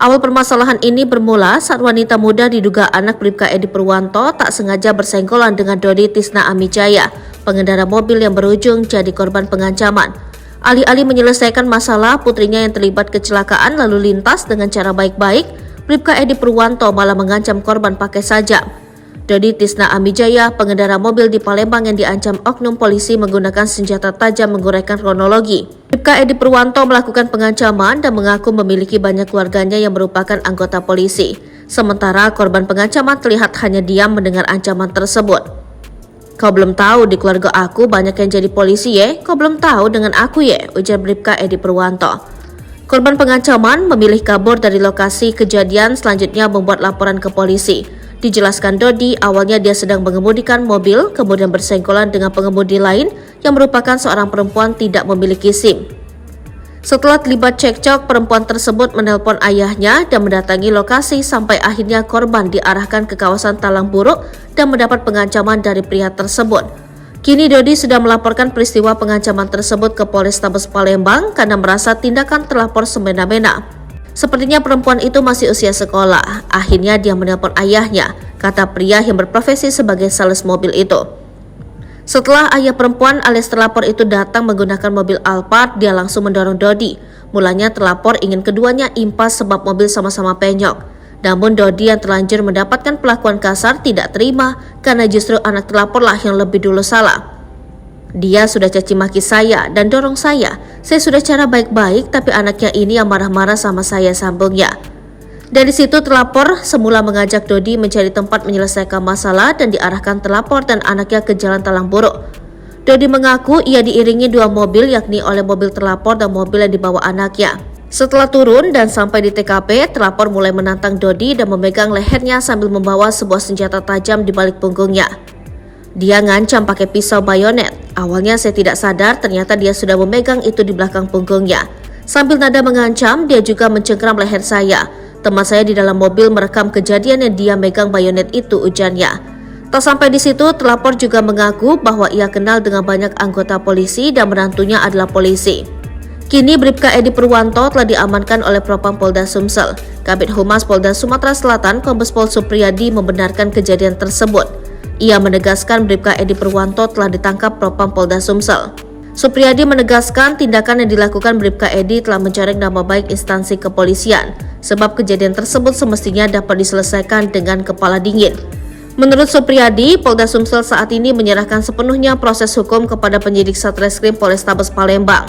Awal permasalahan ini bermula saat wanita muda diduga anak Bribka Edi Purwanto tak sengaja bersenggolan dengan Dodi Tisna Amijaya, pengendara mobil yang berujung jadi korban pengancaman. Alih-alih menyelesaikan masalah putrinya yang terlibat kecelakaan lalu lintas dengan cara baik-baik, Bribka Edi Purwanto malah mengancam korban pakai sajam. Dodi Tisna Amijaya, pengendara mobil di Palembang yang diancam oknum polisi menggunakan senjata tajam menguraikan kronologi. Bribka Edi Purwanto melakukan pengancaman dan mengaku memiliki banyak keluarganya yang merupakan anggota polisi. Sementara korban pengancaman terlihat hanya diam mendengar ancaman tersebut. "Kau belum tahu di keluarga aku banyak yang jadi polisi ye? Kau belum tahu dengan aku ye?" ujar Bribka Edi Purwanto. Korban pengancaman memilih kabur dari lokasi kejadian, selanjutnya membuat laporan ke polisi. Dijelaskan Dodi, awalnya dia sedang mengemudikan mobil, kemudian bersenggolan dengan pengemudi lain yang merupakan seorang perempuan tidak memiliki SIM. Setelah terlibat cekcok, perempuan tersebut menelpon ayahnya dan mendatangi lokasi sampai akhirnya korban diarahkan ke kawasan Talang Buruk dan mendapat pengancaman dari pria tersebut. Kini Dodi sudah melaporkan peristiwa pengancaman tersebut ke Polrestabes Palembang karena merasa tindakan terlapor semena-mena. Sepertinya perempuan itu masih usia sekolah. Akhirnya dia menelpon ayahnya, kata pria yang berprofesi sebagai sales mobil itu. Setelah ayah perempuan alias terlapor itu datang menggunakan mobil Alphard, dia langsung mendorong Dodi. Mulanya terlapor ingin keduanya impas sebab mobil sama-sama penyok. Namun Dodi yang terlanjur mendapatkan perlakuan kasar tidak terima karena justru anak terlaporlah yang lebih dulu salah. "Dia sudah caci maki saya dan dorong saya. Saya sudah cara baik-baik tapi anaknya ini yang marah-marah sama saya," sambungnya. Dari situ terlapor semula mengajak Dodi mencari tempat menyelesaikan masalah dan diarahkan terlapor dan anaknya ke Jalan Talang Buruk. Dodi mengaku ia diiringi dua mobil yakni oleh mobil terlapor dan mobil yang dibawa anaknya. Setelah turun dan sampai di TKP, terlapor mulai menantang Dodi dan memegang lehernya sambil membawa sebuah senjata tajam di balik punggungnya. Dia ngancam pakai pisau bayonet. Awalnya saya tidak sadar ternyata dia sudah memegang itu di belakang punggungnya. Sambil nada mengancam, dia juga mencengkram leher saya. "Teman saya di dalam mobil merekam kejadian yang dia megang bayonet itu," ujarnya. Tak sampai di situ, terlapor juga mengaku bahwa ia kenal dengan banyak anggota polisi dan menantunya adalah polisi. Kini Bribka Edi Purwanto telah diamankan oleh Propam Polda Sumsel. Kabid Humas Polda Sumatera Selatan Kombes Pol Supriyadi membenarkan kejadian tersebut. Ia menegaskan Bribka Edi Purwanto telah ditangkap Propam Polda Sumsel. Supriyadi menegaskan tindakan yang dilakukan Bribka Edi telah mencoreng nama baik instansi kepolisian, sebab kejadian tersebut semestinya dapat diselesaikan dengan kepala dingin. Menurut Supriyadi, Polda Sumsel saat ini menyerahkan sepenuhnya proses hukum kepada penyidik Satreskrim Polrestabes Palembang.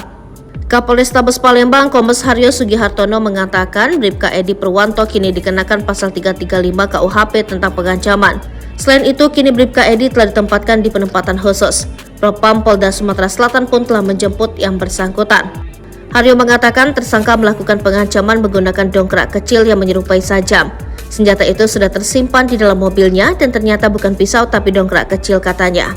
Kapolrestabes Palembang Kombes Haryo Sugihartono mengatakan Bribka Edi Purwanto kini dikenakan pasal 335 KUHP tentang pengancaman. Selain itu, kini Bribka Edi telah ditempatkan di penempatan khusus. Propam Polda Sumatera Selatan pun telah menjemput yang bersangkutan. Haryo mengatakan tersangka melakukan pengancaman menggunakan dongkrak kecil yang menyerupai sajam. Senjata itu sudah tersimpan di dalam mobilnya dan ternyata bukan pisau tapi dongkrak kecil, katanya.